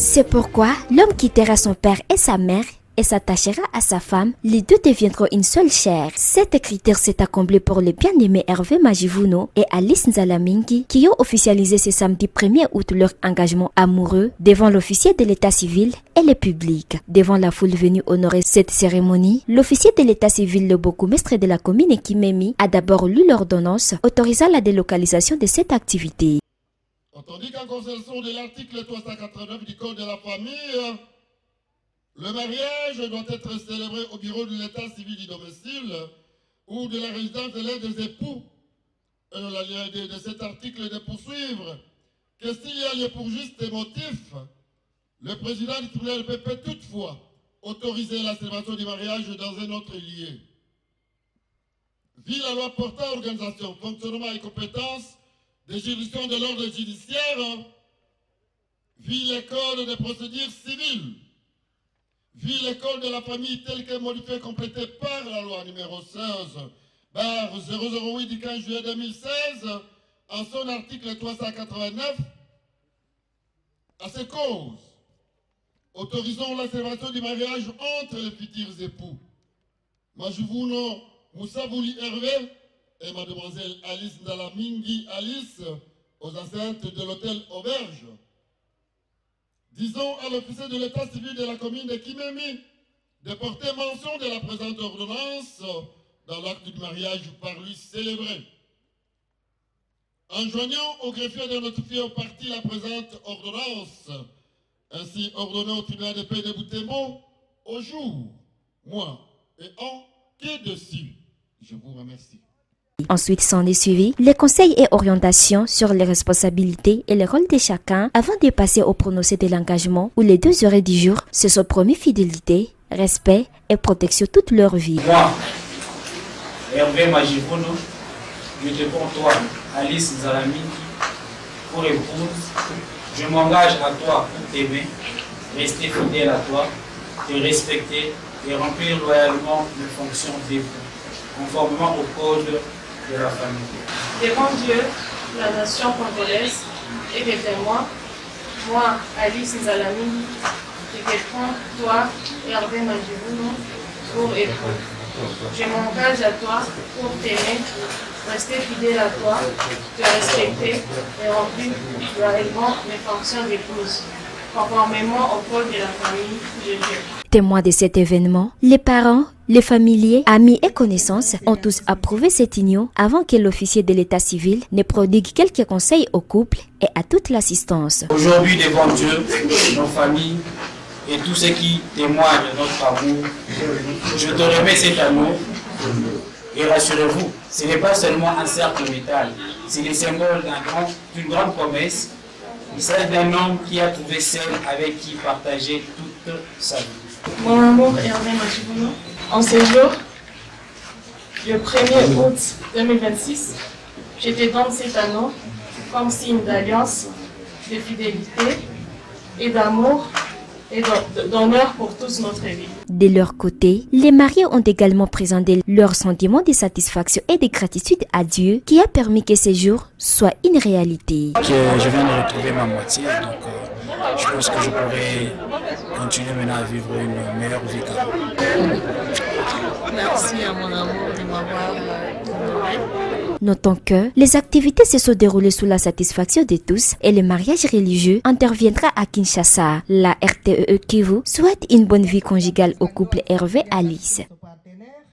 C'est pourquoi l'homme quittera son père et sa mère et s'attachera à sa femme, les deux deviendront une seule chair. Cet critère s'est accompli pour les bien-aimés Hervé Majivuno et Alice Nzalamingi qui ont officialisé ce samedi 1er août leur engagement amoureux devant l'officier de l'état civil et le public. Devant la foule venue honorer cette cérémonie, l'officier de l'état civil, le bourgmestre de la commune Kimemi, a d'abord lu l'ordonnance autorisant la délocalisation de cette activité. Tandis qu'en conséquence de l'article 389 du Code de la famille, le mariage doit être célébré au bureau de l'état civil du domicile ou de la résidence de l'un des époux. La ligne de cet article est de poursuivre que s'il y a lieu pour juste motif, le président du tribunal peut toutefois autoriser la célébration du mariage dans un autre lieu. Vu la loi portant organisation, fonctionnement et compétences des juridictions de l'ordre judiciaire, vu les codes de procédure civile, vu les codes de la famille tel que modifié et complété par la loi numéro 16/008 du 15 juillet 2016, en son article 389, à ces causes, autorisons la célébration du mariage entre les futurs époux. Majivuno Moussabouli Hervé et mademoiselle Alice Nzalamingi Alice aux enceintes de l'hôtel Auberge. Disons à l'officier de l'état civil de la commune de Kimemi de porter mention de la présente ordonnance dans l'acte du mariage par lui célébré. Enjoignons au greffier de notifier aux parties la présente ordonnance, ainsi ordonnée au tribunal de paix de Boutembo au jour, mois et an qui est dessus. Je vous remercie. Ensuite s'en est suivi les conseils et orientations sur les responsabilités et le rôle de chacun avant de passer au prononcé de l'engagement où les 2 heures du jour se sont promis fidélité, respect et protection toute leur vie. Moi, Hervé Majivuno, je te prends toi, Alice Nzalamingi, pour épouse. Je m'engage à toi pour t'aimer, rester fidèle à toi, te respecter et remplir loyalement mes fonctions d'époux, conformément au code de la famille. Devant Dieu, la nation congolaise et des témoins, moi, Alice Nzalamingi, je te prends, toi, Hervé Majivuno, pour époux. Je m'engage à toi pour t'aimer, rester fidèle à toi, te respecter et remplir loyalement mes fonctions d'épouse, conformément au code de la famille de Dieu. Témoins de cet événement, les parents, les familiers, amis et connaissances ont tous approuvé cette union avant que l'officier de l'état civil ne prodigue quelques conseils au couple et à toute l'assistance. Aujourd'hui, devant Dieu, nos familles et tous ceux qui témoignent de notre amour, je te remets cet amour et rassurez-vous, ce n'est pas seulement un cercle métal, c'est le symbole d'une grande promesse. Il s'agit d'un homme qui a trouvé celle avec qui partager toute sa vie. Mon amour Hervé Majivuno, en ce jour, le 1er août 2026, je te donne cet anneau comme signe d'alliance, de fidélité et d'amour et d'honneur pour toute notre vie. De leur côté, les mariés ont également présenté leur sentiment de satisfaction et de gratitude à Dieu qui a permis que ce jour soit une réalité. Je viens de retrouver ma moitié, donc je pense que je pourrais continuer maintenant à vivre une meilleure vie qu'avant. Merci à mon amour de m'avoir honoré. Notons que les activités se sont déroulées sous la satisfaction de tous et le mariage religieux interviendra à Kinshasa. La RTE Kivu souhaite une bonne vie conjugale au couple Hervé Alice.